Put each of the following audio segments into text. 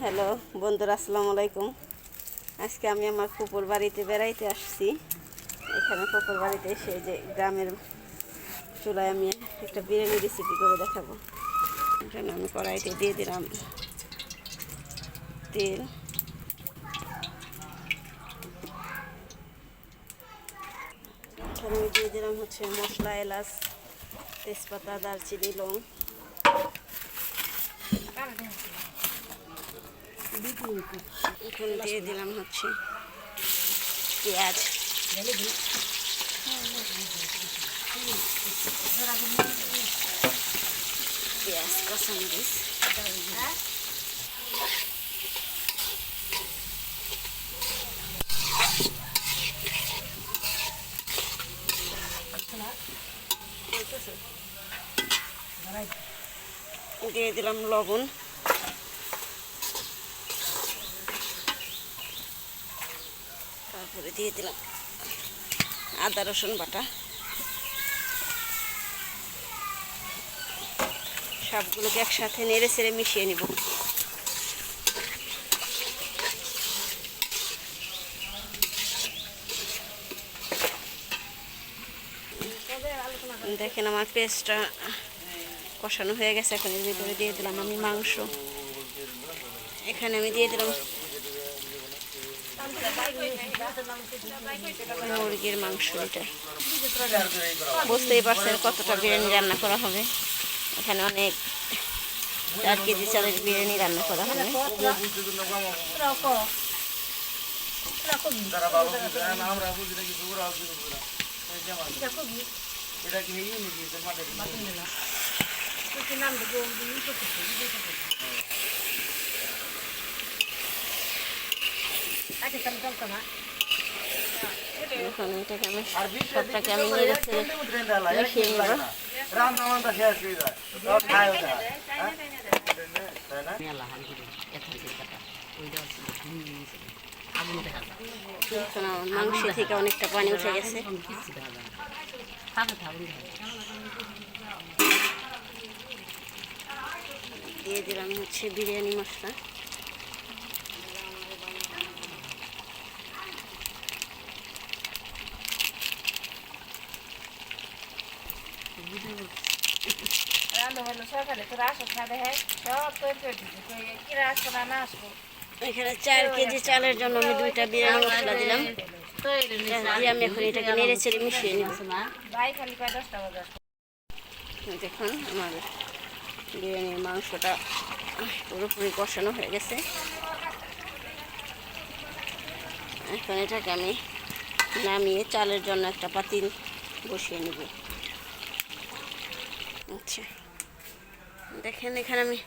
Hello বন্ধুরা, আসসালামু আলাইকুম। আজকে আমি আমার ফুপুর বাড়িতে বেড়াইতে আসছি। এখানে ফুপুর বাড়িতে এসে যে গ্রামের চুলায় আমি একটা বিরিয়ানি রেসিপি করে দেখাবো। এখানে আমি কড়াইতে দিয়ে দিলাম তেল। এখানে আমি দিয়ে দিলাম হচ্ছে মশলা, এলাচ, তেজপাতা, দারচিনি, লং। এখন দিয়ে দিলাম হচ্ছে পেঁয়াজ, কাঁচামরিচ, দিয়ে দিলাম লবণ, তারপরে দিয়ে দিলাম আদা রসুন বাটা। সবগুলোকে একসাথে নেড়ে চেড়ে মিশিয়ে নিব। দেখেন আমার পেস্টটা কষানো হয়ে গেছে। এখন এর ভিতরে দিয়ে দিলাম আমি মাংস। এখানে আমি দিয়ে দিলাম মুরগির মাংস। এটা বুঝতেই পারছেন কতটা বিরিয়ানি রান্না করা হবে। এখানে অনেক 4 কেজি চালের বিরিয়ানি রান্না করা হবে। এখন এটাকে আমি সবটাকে আমি নেড়ে চেড়ে মিশিয়ে নেব। মাংস থেকে অনেকটা পানি উঠে গেছে। দিয়ে দিলাম হচ্ছে বিরিয়ানি মশলা। এখানে 4 কেজি চালের জন্য আমি 2টা বিরিয়ানি মশলা দিলাম। দিয়ে আমি এখন এটাকে নেড়ে চেড়ে মিশিয়ে নিব। দেখুন আমার বিরিয়ানির মাংসটা পুরোপুরি কষানো হয়ে গেছে। এখন এটাকে আমি নামিয়ে চালের জন্য একটা পাতিল বসিয়ে নেব। আচ্ছা, দেখেন এখানে আমি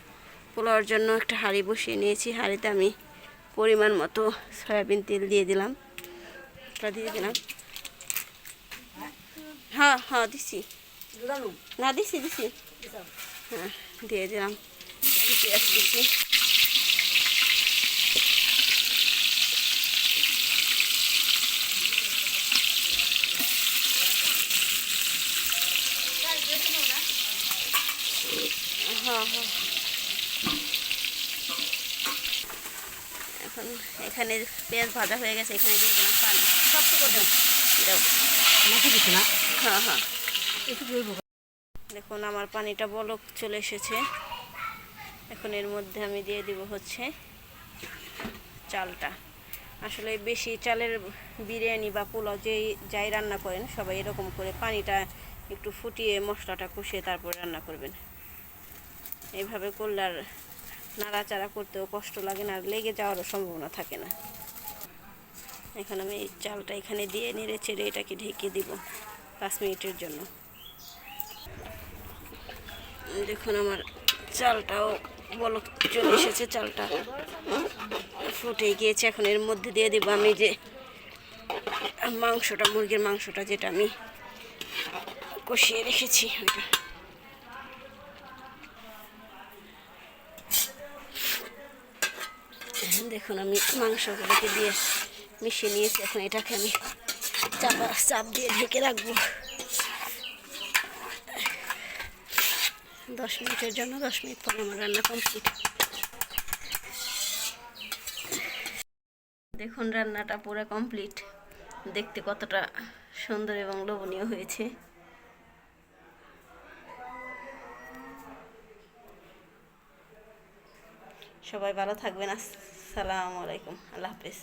পোলাওয়ার জন্য একটা হাঁড়ি বসিয়ে নিয়েছি। হাঁড়িতে আমি পরিমাণ মতো সয়াবিন তেল দিয়ে দিলাম। দিয়ে দিলাম, হ্যাঁ দিছি, না দিছি হ্যাঁ দিয়ে দিলাম। পেঁয়াজ দিছি, হ্যাঁ এখন এখানে পেঁয়াজ ভাজা হয়ে গেছে। এখানে দিয়ে দিলাম পানি। সবটুকু দাও, হ্যাঁ দেখুন আমার পানিটা বলক চলে এসেছে। এখন এর মধ্যে আমি দিয়ে দিব হচ্ছে চালটা। আসলে বেশি চালের বিরিয়ানি বা পোলাও যাই রান্না করেন সবাই এরকম করে পানিটা একটু ফুটিয়ে মশলাটা কষিয়ে তারপর রান্না করবেন। এইভাবে করলে আর নাড়াচাড়া করতেও কষ্ট লাগে না, আর লেগে যাওয়ারও সম্ভাবনা থাকে না। এখন আমি এই চালটা এখানে দিয়ে নেড়ে চেড়ে এটাকে ঢেকে দিব 5 মিনিটের জন্য। দেখুন আমার চালটাও বলক চলে এসেছে, চালটা ফুটে গিয়েছে। এখন এর মধ্যে দিয়ে দিব আমি যে মাংসটা, মুরগির মাংসটা যেটা আমি কষিয়ে রেখেছি ওইটা। দেখুন আমি মাংসগুলোকে দিয়ে মিশিয়ে নিয়েছি। এখন এটাকে আমি চাপ দিয়ে ঢেকে রাখবো 10 মিনিটের জন্য। 10 মিনিট পর আমার রান্না কমপ্লিট। দেখুন রান্নাটা পুরো কমপ্লিট, দেখতে কতটা সুন্দর এবং লোভনীয় হয়েছে। সবাই ভালো থাকবেন। আসসালামু আলাইকুম, আল্লাহ হাফেজ।